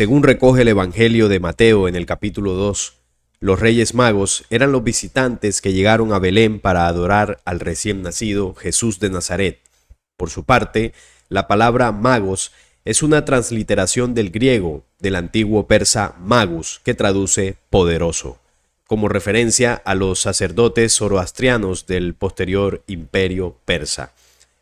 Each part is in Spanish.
Según recoge el Evangelio de Mateo en el capítulo 2, los Reyes Magos eran los visitantes que llegaron a Belén para adorar al recién nacido Jesús de Nazaret. Por su parte, la palabra magos es una transliteración del griego, del antiguo persa magus, que traduce poderoso, como referencia a los sacerdotes zoroastrianos del posterior imperio persa.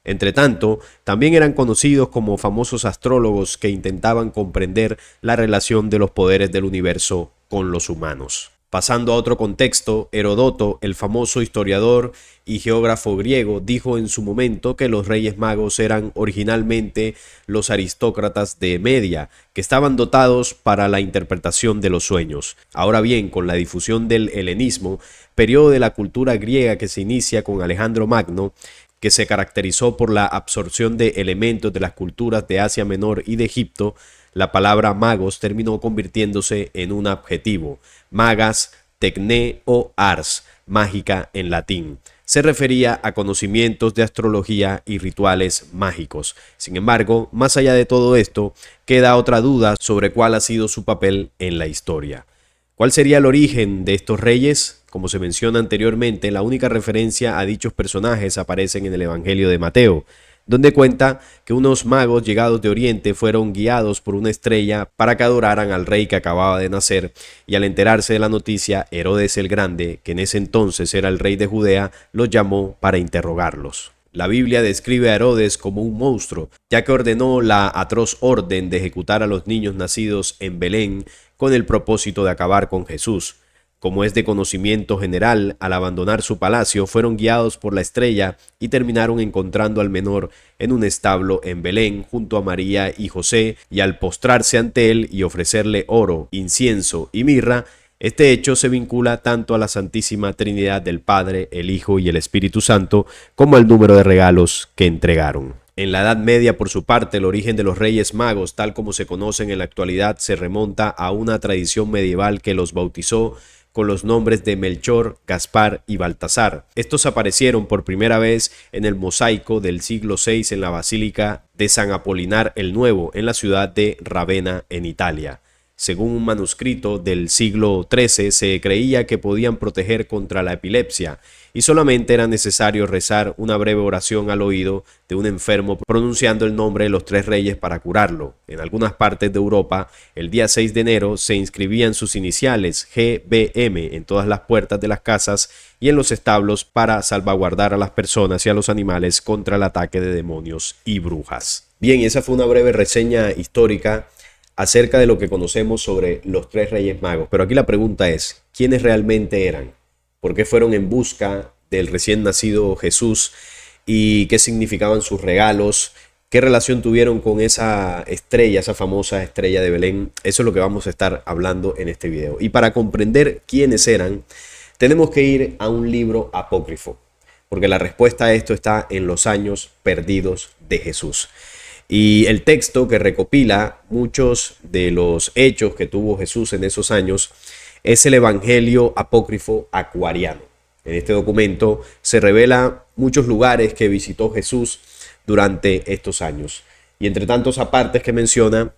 Entretanto, también eran conocidos como famosos astrólogos que intentaban comprender la relación de los poderes del universo con los humanos. Pasando a otro contexto, Heródoto, el famoso historiador y geógrafo griego, dijo en su momento que los Reyes Magos eran originalmente los aristócratas de Media, que estaban dotados para la interpretación de los sueños. Ahora bien, con la difusión del helenismo, periodo de la cultura griega que se inicia con Alejandro Magno, que se caracterizó por la absorción de elementos de las culturas de Asia Menor y de Egipto, la palabra magos terminó convirtiéndose en un adjetivo, magas, tecné o ars, mágica en latín. Se refería a conocimientos de astrología y rituales mágicos. Sin embargo, más allá de todo esto, queda otra duda sobre cuál ha sido su papel en la historia. ¿Cuál sería el origen de estos reyes? Como se menciona anteriormente, la única referencia a dichos personajes aparecen en el Evangelio de Mateo, donde cuenta que unos magos llegados de Oriente fueron guiados por una estrella para que adoraran al rey que acababa de nacer, y al enterarse de la noticia, Herodes el Grande, que en ese entonces era el rey de Judea, los llamó para interrogarlos. La Biblia describe a Herodes como un monstruo, ya que ordenó la atroz orden de ejecutar a los niños nacidos en Belén con el propósito de acabar con Jesús. Como es de conocimiento general, al abandonar su palacio fueron guiados por la estrella y terminaron encontrando al menor en un establo en Belén junto a María y José, y al postrarse ante él y ofrecerle oro, incienso y mirra, este hecho se vincula tanto a la Santísima Trinidad del Padre, el Hijo y el Espíritu Santo como al número de regalos que entregaron. En la Edad Media, por su parte, el origen de los Reyes Magos, tal como se conocen en la actualidad, se remonta a una tradición medieval que los bautizó con los nombres de Melchor, Gaspar y Baltasar. Estos aparecieron por primera vez en el mosaico del siglo VI en la Basílica de San Apolinar el Nuevo, en la ciudad de Ravenna, en Italia. Según un manuscrito del siglo XIII, se creía que podían proteger contra la epilepsia y solamente era necesario rezar una breve oración al oído de un enfermo pronunciando el nombre de los tres reyes para curarlo. En algunas partes de Europa, el día 6 de enero se inscribían sus iniciales GBM en todas las puertas de las casas y en los establos para salvaguardar a las personas y a los animales contra el ataque de demonios y brujas. Bien, esa fue una breve reseña histórica acerca de lo que conocemos sobre los tres Reyes Magos. Pero aquí la pregunta es, ¿quiénes realmente eran? ¿Por qué fueron en busca del recién nacido Jesús? ¿Y qué significaban sus regalos? ¿Qué relación tuvieron con esa estrella, esa famosa estrella de Belén? Eso es lo que vamos a estar hablando en este video. Y para comprender quiénes eran, tenemos que ir a un libro apócrifo, porque la respuesta a esto está en los años perdidos de Jesús. Y el texto que recopila muchos de los hechos que tuvo Jesús en esos años es el Evangelio apócrifo acuariano. En este documento se revela muchos lugares que visitó Jesús durante estos años. Y entre tantos apartes que menciona,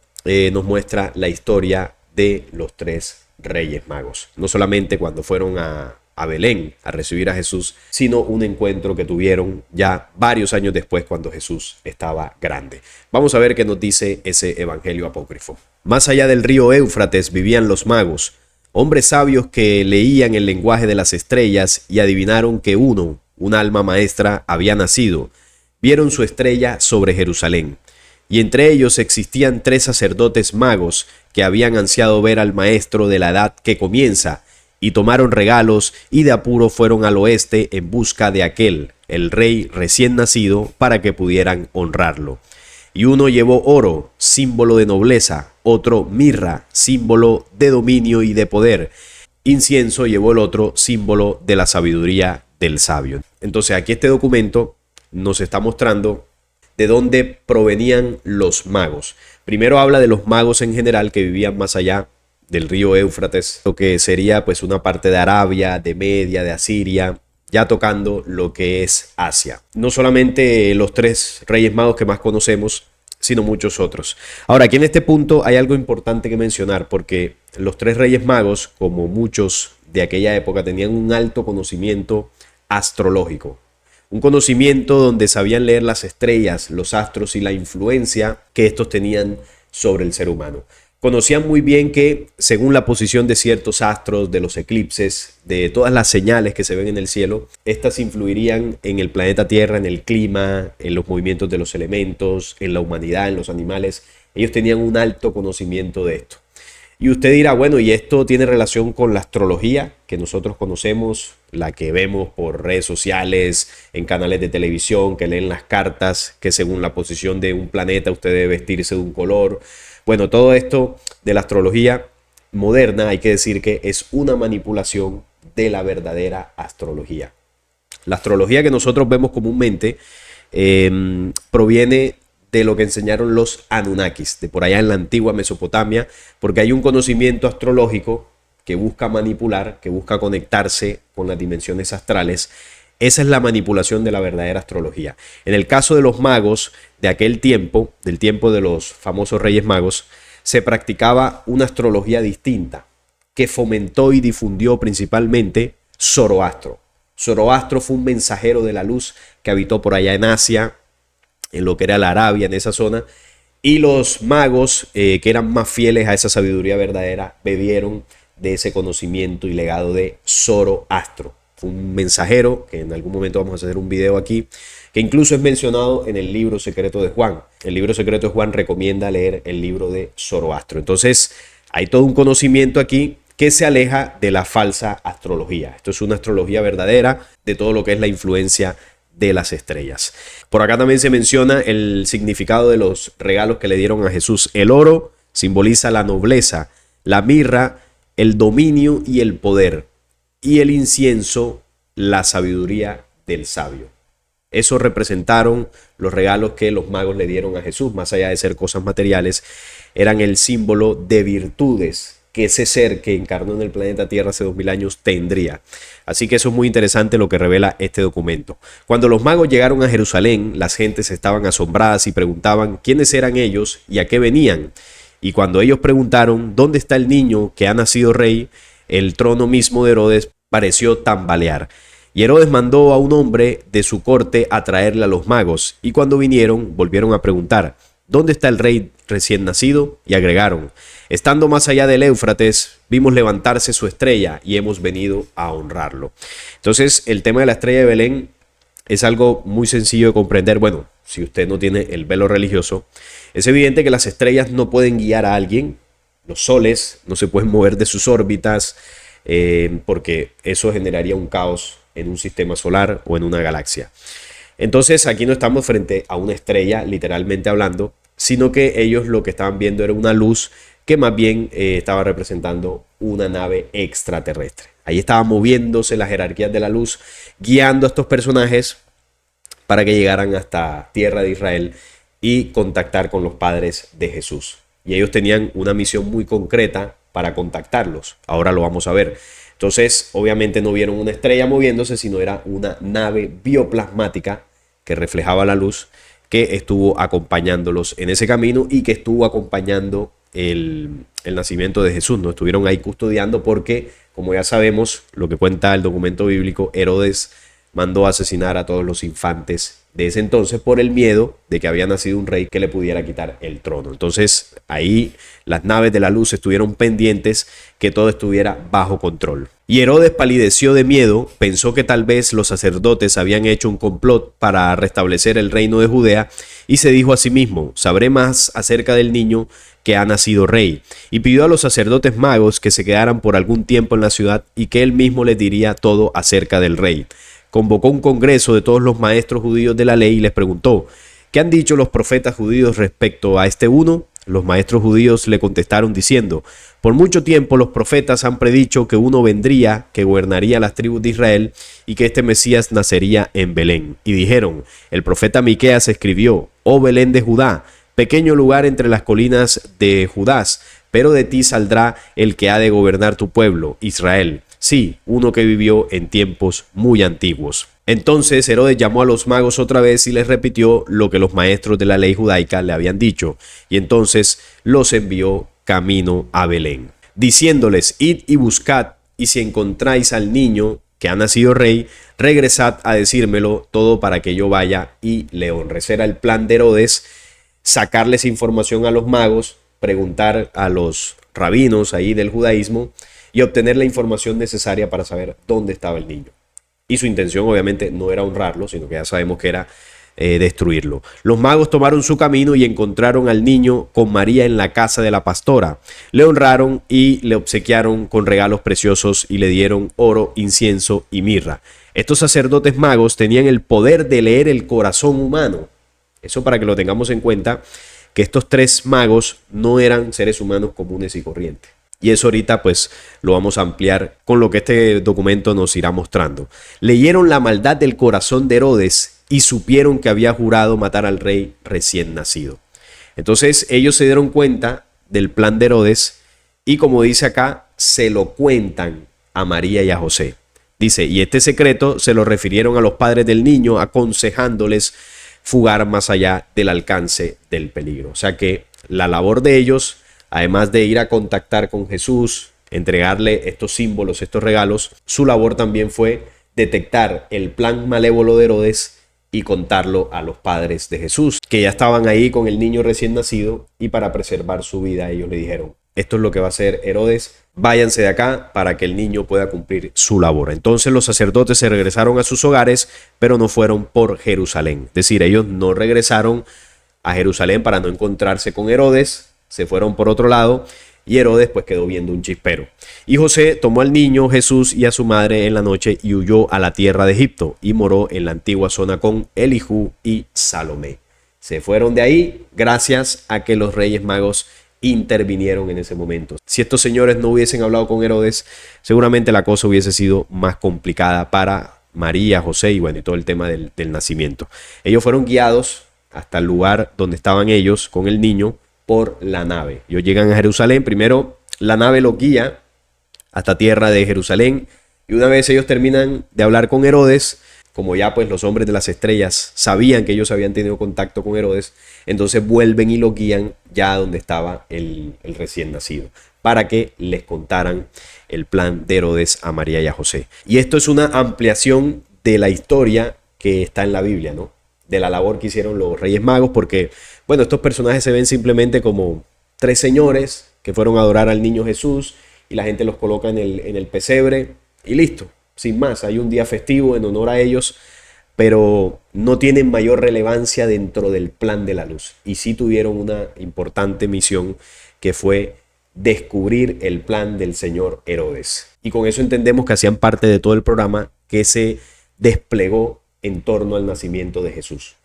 nos muestra la historia de los tres Reyes Magos. No solamente cuando fueron a Belén a recibir a Jesús, sino un encuentro que tuvieron ya varios años después cuando Jesús estaba grande. Vamos a ver qué nos dice ese evangelio apócrifo. Más allá del río Éufrates vivían los magos, hombres sabios que leían el lenguaje de las estrellas y adivinaron que un alma maestra, había nacido. Vieron su estrella sobre Jerusalén. Y entre ellos existían 3 sacerdotes magos que habían ansiado ver al maestro de la edad que comienza, y tomaron regalos y de apuro fueron al oeste en busca de aquel, el rey recién nacido, para que pudieran honrarlo. Y uno llevó oro, símbolo de nobleza, otro mirra, símbolo de dominio y de poder. Incienso llevó el otro, símbolo de la sabiduría del sabio. Entonces aquí este documento nos está mostrando de dónde provenían los magos. Primero habla de los magos en general que vivían más allá del río Éufrates, lo que sería pues una parte de Arabia, de Media, de Asiria, ya tocando lo que es Asia. No solamente los 3 Reyes Magos que más conocemos, sino muchos otros. Ahora, aquí en este punto hay algo importante que mencionar, porque los tres reyes magos, como muchos de aquella época, tenían un alto conocimiento astrológico. Un conocimiento donde sabían leer las estrellas, los astros y la influencia que estos tenían sobre el ser humano. Conocían muy bien que, según la posición de ciertos astros, de los eclipses, de todas las señales que se ven en el cielo, estas influirían en el planeta Tierra, en el clima, en los movimientos de los elementos, en la humanidad, en los animales. Ellos tenían un alto conocimiento de esto. Y usted dirá, bueno, ¿y esto tiene relación con la astrología que nosotros conocemos, la que vemos por redes sociales, en canales de televisión, que leen las cartas, que según la posición de un planeta usted debe vestirse de un color? Bueno, todo esto de la astrología moderna hay que decir que es una manipulación de la verdadera astrología. La astrología que nosotros vemos comúnmente proviene de lo que enseñaron los Anunnakis, de por allá en la antigua Mesopotamia, porque hay un conocimiento astrológico que busca manipular, que busca conectarse con las dimensiones astrales. Esa es la manipulación de la verdadera astrología. En el caso de los magos de aquel tiempo, del tiempo de los famosos Reyes Magos, se practicaba una astrología distinta que fomentó y difundió principalmente Zoroastro. Zoroastro fue un mensajero de la luz que habitó por allá en Asia, en lo que era la Arabia, en esa zona, y los magos que eran más fieles a esa sabiduría verdadera bebieron de ese conocimiento y legado de Zoroastro. Fue un mensajero, que en algún momento vamos a hacer un video aquí, que incluso es mencionado en el libro secreto de Juan. El libro secreto de Juan recomienda leer el libro de Zoroastro. Entonces hay todo un conocimiento aquí que se aleja de la falsa astrología. Esto es una astrología verdadera de todo lo que es la influencia de las estrellas. Por acá también se menciona el significado de los regalos que le dieron a Jesús. El oro simboliza la nobleza, la mirra, el dominio y el poder, y el incienso, la sabiduría del sabio. Eso representaron los regalos que los magos le dieron a Jesús, más allá de ser cosas materiales, eran el símbolo de virtudes que ese ser que encarnó en el planeta Tierra hace 2000 años tendría. Así que eso es muy interesante lo que revela este documento. Cuando los magos llegaron a Jerusalén, las gentes estaban asombradas y preguntaban quiénes eran ellos y a qué venían. Y cuando ellos preguntaron dónde está el niño que ha nacido rey, el trono mismo de Herodes pareció tambalear. Y Herodes mandó a un hombre de su corte a traerle a los magos, y cuando vinieron volvieron a preguntar: ¿dónde está el rey recién nacido? Y agregaron: estando más allá del Éufrates, vimos levantarse su estrella y hemos venido a honrarlo. Entonces, el tema de la estrella de Belén es algo muy sencillo de comprender. Bueno, si usted no tiene el velo religioso, es evidente que las estrellas no pueden guiar a alguien. Los soles no se pueden mover de sus órbitas porque eso generaría un caos en un sistema solar o en una galaxia. Entonces, aquí no estamos frente a una estrella, literalmente hablando, sino que ellos lo que estaban viendo era una luz que más bien estaba representando una nave extraterrestre. Ahí estaba moviéndose las jerarquías de la luz, guiando a estos personajes para que llegaran hasta tierra de Israel y contactar con los padres de Jesús. Y ellos tenían una misión muy concreta para contactarlos. Ahora lo vamos a ver. Entonces, obviamente no vieron una estrella moviéndose, sino era una nave bioplasmática que reflejaba la luz, que estuvo acompañándolos en ese camino y que estuvo acompañando el nacimiento de Jesús. No estuvieron ahí custodiando porque, como ya sabemos, lo que cuenta el documento bíblico, Herodes mandó a asesinar a todos los infantes de ese entonces por el miedo de que había nacido un rey que le pudiera quitar el trono. Entonces ahí las naves de la luz estuvieron pendientes que todo estuviera bajo control. Y Herodes palideció de miedo, pensó que tal vez los sacerdotes habían hecho un complot para restablecer el reino de Judea y se dijo a sí mismo: sabré más acerca del niño que ha nacido rey. Y pidió a los sacerdotes magos que se quedaran por algún tiempo en la ciudad y que él mismo les diría todo acerca del rey. Convocó un congreso de todos los maestros judíos de la ley y les preguntó: ¿qué han dicho los profetas judíos respecto a este uno? Los maestros judíos le contestaron diciendo: por mucho tiempo los profetas han predicho que uno vendría, que gobernaría las tribus de Israel y que este Mesías nacería en Belén. Y dijeron: el profeta Miqueas escribió: oh Belén de Judá, pequeño lugar entre las colinas de Judá, pero de ti saldrá el que ha de gobernar tu pueblo, Israel. Sí, uno que vivió en tiempos muy antiguos. Entonces Herodes llamó a los magos otra vez y les repitió lo que los maestros de la ley judaica le habían dicho, y entonces los envió camino a Belén, diciéndoles: id y buscad, y si encontráis al niño que ha nacido rey, regresad a decírmelo todo para que yo vaya y le honre. Ese era el plan de Herodes: sacarles información a los magos, preguntar a los rabinos ahí del judaísmo y obtener la información necesaria para saber dónde estaba el niño. Y su intención obviamente no era honrarlo, sino que ya sabemos que era destruirlo. Los magos tomaron su camino y encontraron al niño con María en la casa de la pastora. Le honraron y le obsequiaron con regalos preciosos y le dieron oro, incienso y mirra. Estos sacerdotes magos tenían el poder de leer el corazón humano. Eso para que lo tengamos en cuenta, que estos tres magos no eran seres humanos comunes y corrientes. Y eso ahorita pues lo vamos a ampliar con lo que este documento nos irá mostrando. Leyeron la maldad del corazón de Herodes y supieron que había jurado matar al rey recién nacido. Entonces ellos se dieron cuenta del plan de Herodes y, como dice acá, se lo cuentan a María y a José. Dice: y este secreto se lo refirieron a los padres del niño, aconsejándoles fugar más allá del alcance del peligro. O sea que la labor de ellos, además de ir a contactar con Jesús, entregarle estos símbolos, estos regalos, su labor también fue detectar el plan malévolo de Herodes y contarlo a los padres de Jesús, que ya estaban ahí con el niño recién nacido, y para preservar su vida ellos le dijeron: esto es lo que va a hacer Herodes, váyanse de acá para que el niño pueda cumplir su labor. Entonces los sacerdotes se regresaron a sus hogares, pero no fueron por Jerusalén. Es decir, ellos no regresaron a Jerusalén para no encontrarse con Herodes, se fueron por otro lado, y Herodes pues quedó viendo un chispero. Y José tomó al niño Jesús y a su madre en la noche y huyó a la tierra de Egipto y moró en la antigua zona con Elijú y Salomé. Se fueron de ahí gracias a que los Reyes Magos intervinieron en ese momento. Si estos señores no hubiesen hablado con Herodes, seguramente la cosa hubiese sido más complicada para María, José y bueno, y todo el tema del nacimiento. Ellos fueron guiados hasta el lugar donde estaban ellos con el niño por la nave. Ellos llegan a Jerusalén, primero la nave los guía hasta tierra de Jerusalén, y una vez ellos terminan de hablar con Herodes, como ya pues los hombres de las estrellas sabían que ellos habían tenido contacto con Herodes, entonces vuelven y lo guían ya donde estaba el recién nacido, para que les contaran el plan de Herodes a María y a José. Y esto es una ampliación de la historia que está en la Biblia, ¿no? De la labor que hicieron los Reyes Magos, porque bueno, estos personajes se ven simplemente como tres señores que fueron a adorar al niño Jesús y la gente los coloca en el pesebre y listo, sin más. Hay un día festivo en honor a ellos, pero no tienen mayor relevancia dentro del plan de la luz. Y sí tuvieron una importante misión, que fue descubrir el plan del señor Herodes. Y con eso entendemos que hacían parte de todo el programa que se desplegó en torno al nacimiento de Jesús.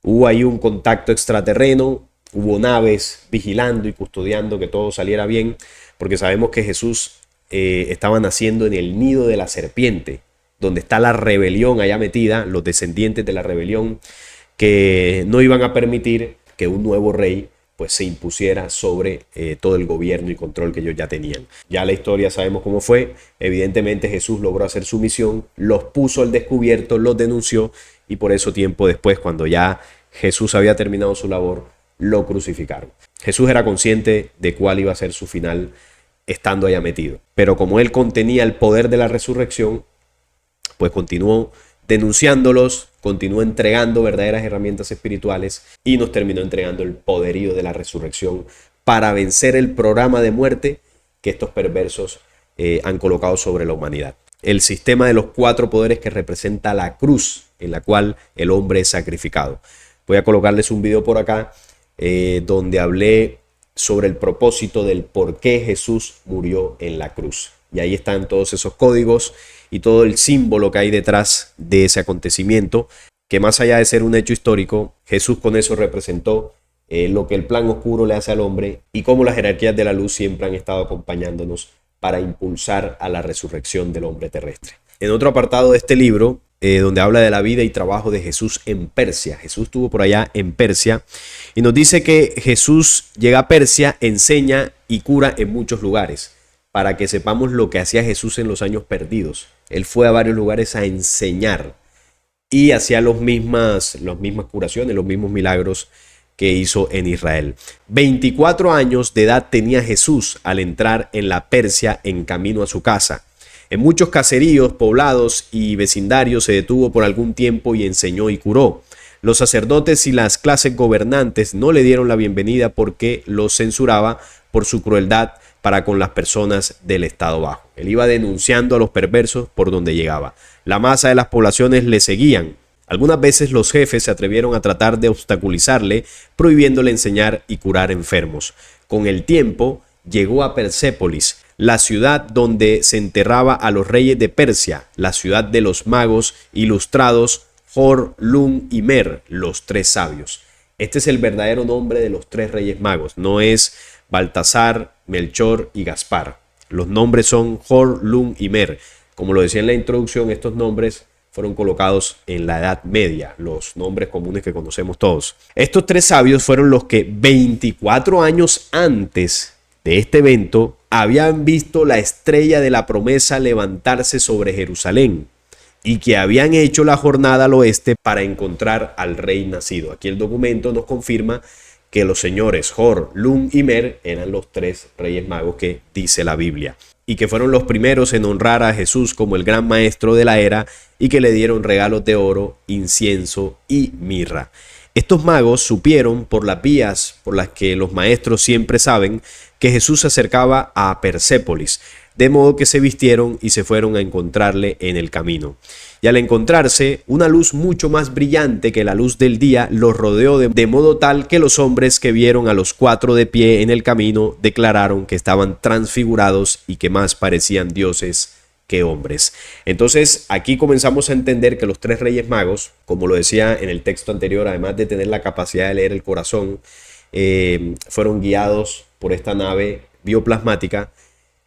Hubo ahí un contacto extraterreno, hubo naves vigilando y custodiando que todo saliera bien, porque sabemos que Jesús estaba naciendo en el nido de la serpiente, donde está la rebelión allá metida, los descendientes de la rebelión, que no iban a permitir que un nuevo rey pues se impusiera sobre todo el gobierno y control que ellos ya tenían. Ya la historia sabemos cómo fue. Evidentemente Jesús logró hacer su misión, los puso al descubierto, los denunció, y por eso tiempo después, cuando ya Jesús había terminado su labor, lo crucificaron. Jesús era consciente de cuál iba a ser su final estando allá metido, pero como él contenía el poder de la resurrección, pues continuó denunciándolos, continuó entregando verdaderas herramientas espirituales y nos terminó entregando el poderío de la resurrección para vencer el programa de muerte que estos perversos han colocado sobre la humanidad. El sistema de los cuatro poderes que representa la cruz en la cual el hombre es sacrificado. Voy a colocarles un video por acá donde hablé sobre el propósito del por qué Jesús murió en la cruz. Y ahí están todos esos códigos y todo el símbolo que hay detrás de ese acontecimiento, que más allá de ser un hecho histórico, Jesús con eso representó lo que el plan oscuro le hace al hombre y cómo las jerarquías de la luz siempre han estado acompañándonos para impulsar a la resurrección del hombre terrestre. En otro apartado de este libro, donde habla de la vida y trabajo de Jesús en Persia. Jesús estuvo por allá en Persia y nos dice que Jesús llega a Persia, enseña y cura en muchos lugares, para que sepamos lo que hacía Jesús en los años perdidos. Él fue a varios lugares a enseñar y hacía las mismas curaciones, los mismos milagros que hizo en Israel. 24 años de edad tenía Jesús al entrar en la Persia en camino a su casa. En muchos caseríos, poblados y vecindarios se detuvo por algún tiempo y enseñó y curó. Los sacerdotes y las clases gobernantes no le dieron la bienvenida porque los censuraba por su crueldad para con las personas del estado bajo. Él iba denunciando a los perversos por donde llegaba. La masa de las poblaciones le seguían. Algunas veces los jefes se atrevieron a tratar de obstaculizarle, prohibiéndole enseñar y curar enfermos. Con el tiempo llegó a Persépolis, la ciudad donde se enterraba a los reyes de Persia, la ciudad de los magos ilustrados Jor, Lum y Mer, los tres sabios. Este es el verdadero nombre de los tres reyes magos, no es Baltasar, Melchor y Gaspar. Los nombres son Jor, Lum y Mer. Como lo decía en la introducción, estos nombres fueron colocados en la Edad Media, los nombres comunes que conocemos todos. Estos tres sabios fueron los que 24 años antes de este evento habían visto la estrella de la promesa levantarse sobre Jerusalén y que habían hecho la jornada al oeste para encontrar al rey nacido. Aquí el documento nos confirma que los señores Jor, Lum y Mer eran los tres reyes magos que dice la Biblia, y que fueron los primeros en honrar a Jesús como el gran maestro de la era y que le dieron regalos de oro, incienso y mirra. Estos magos supieron por las vías por las que los maestros siempre saben que Jesús se acercaba a Persépolis, de modo que se vistieron y se fueron a encontrarle en el camino. Y al encontrarse, una luz mucho más brillante que la luz del día los rodeó de modo tal que los hombres que vieron a los cuatro de pie en el camino declararon que estaban transfigurados y que más parecían dioses que hombres. Entonces aquí comenzamos a entender que los tres reyes magos, como lo decía en el texto anterior, además de tener la capacidad de leer el corazón, fueron guiados por esta nave bioplasmática.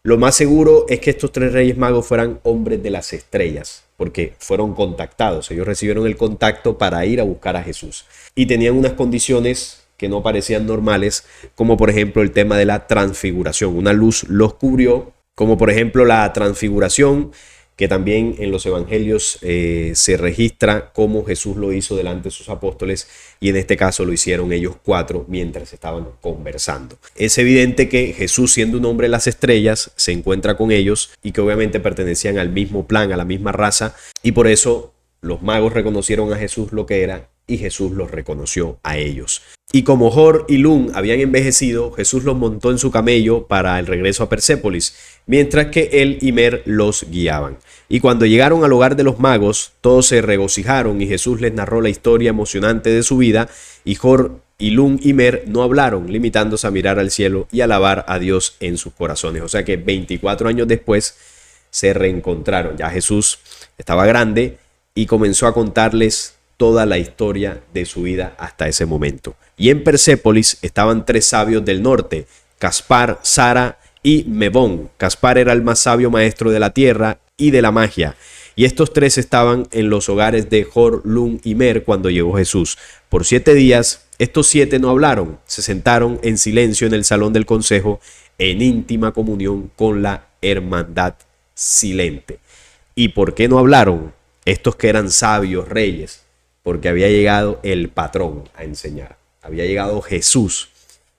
Lo más seguro es que estos tres reyes magos fueran hombres de las estrellas, porque fueron contactados. Ellos recibieron el contacto para ir a buscar a Jesús y tenían unas condiciones que no parecían normales, como por ejemplo el tema de la transfiguración. Una luz los cubrió, como por ejemplo la transfiguración, que también en los evangelios se registra cómo Jesús lo hizo delante de sus apóstoles, y en este caso lo hicieron ellos cuatro mientras estaban conversando. Es evidente que Jesús, siendo un hombre de las estrellas, se encuentra con ellos y que obviamente pertenecían al mismo plan, a la misma raza, y por eso los magos reconocieron a Jesús lo que era y Jesús los reconoció a ellos. Y como Jor y Lum habían envejecido, Jesús los montó en su camello para el regreso a Persépolis, mientras que él y Mer los guiaban. Y cuando llegaron al hogar de los magos, todos se regocijaron y Jesús les narró la historia emocionante de su vida, y Jor y Lum y Mer no hablaron, limitándose a mirar al cielo y alabar a Dios en sus corazones. O sea que 24 años después se reencontraron. Ya Jesús estaba grande y comenzó a contarles toda la historia de su vida hasta ese momento. Y en Persépolis estaban tres sabios del norte, Caspar, Sara y Mebón. Caspar era el más sabio maestro de la tierra y de la magia. Y estos tres estaban en los hogares de Jor, Lum y Mer cuando llegó Jesús. Por 7 días, estos 7 no hablaron, se sentaron en silencio en el salón del consejo, en íntima comunión con la hermandad silente. ¿Y por qué no hablaron? Estos que eran sabios, reyes, porque había llegado el patrón a enseñar, había llegado Jesús,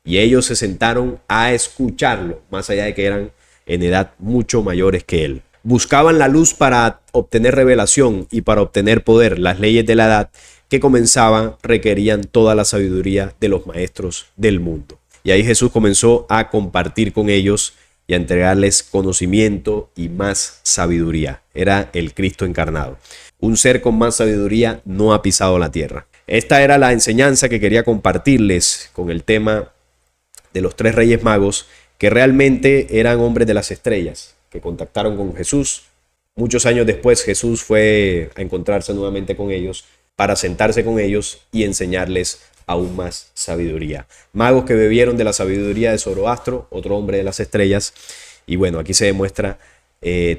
y ellos se sentaron a escucharlo, más allá de que eran en edad mucho mayores que él. Buscaban la luz para obtener revelación y para obtener poder. Las leyes de la edad que comenzaban requerían toda la sabiduría de los maestros del mundo. Y ahí Jesús comenzó a compartir con ellos y a entregarles conocimiento y más sabiduría. Era el Cristo encarnado. Un ser con más sabiduría no ha pisado la tierra. Esta era la enseñanza que quería compartirles con el tema de los tres reyes magos, que realmente eran hombres de las estrellas, que contactaron con Jesús. Muchos años después Jesús fue a encontrarse nuevamente con ellos para sentarse con ellos y enseñarles aún más sabiduría. Magos que bebieron de la sabiduría de Zoroastro, otro hombre de las estrellas. Y bueno, aquí se demuestra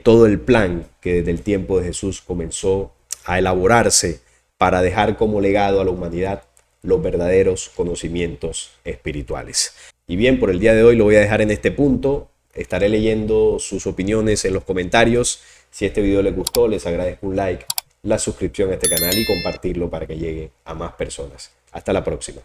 todo el plan que desde el tiempo de Jesús comenzó a elaborarse para dejar como legado a la humanidad los verdaderos conocimientos espirituales. Y bien, por el día de hoy lo voy a dejar en este punto. Estaré leyendo sus opiniones en los comentarios. Si este video les gustó, les agradezco un like la suscripción a este canal y compartirlo para que llegue a más personas. Hasta la próxima.